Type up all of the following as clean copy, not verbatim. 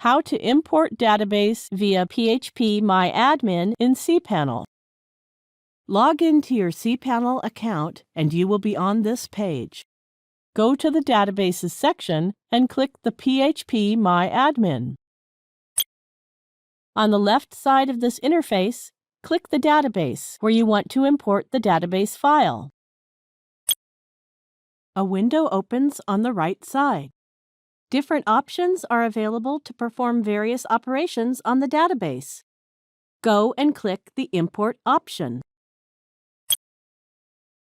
How to import database via phpMyAdmin in cPanel. Log into your cPanel account and you will be on this page. Go to the Databases section and click the phpMyAdmin. On the left side of this interface, click the database where you want to import the database file. A window opens on the right side. Different options are available to perform various operations on the database. Go and click the Import option.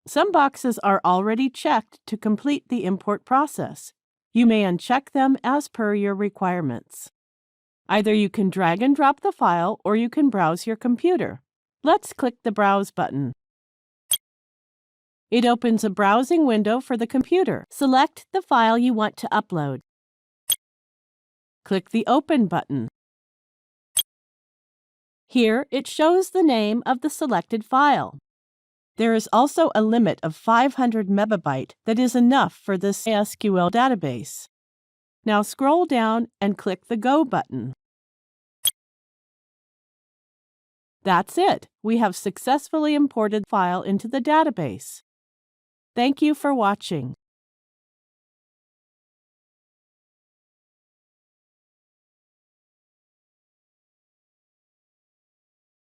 Some boxes are already checked to complete the import process. You may uncheck them as per your requirements. Either you can drag and drop the file or you can browse your computer. Let's click the Browse button. It opens a browsing window for the computer. Select the file you want to upload. Click the Open button. Here, it shows the name of the selected file. There is also a limit of 500 MB that is enough for this MySQL database. Now scroll down and click the Go button. That's it. We have successfully imported the file into the database. Thank you for watching.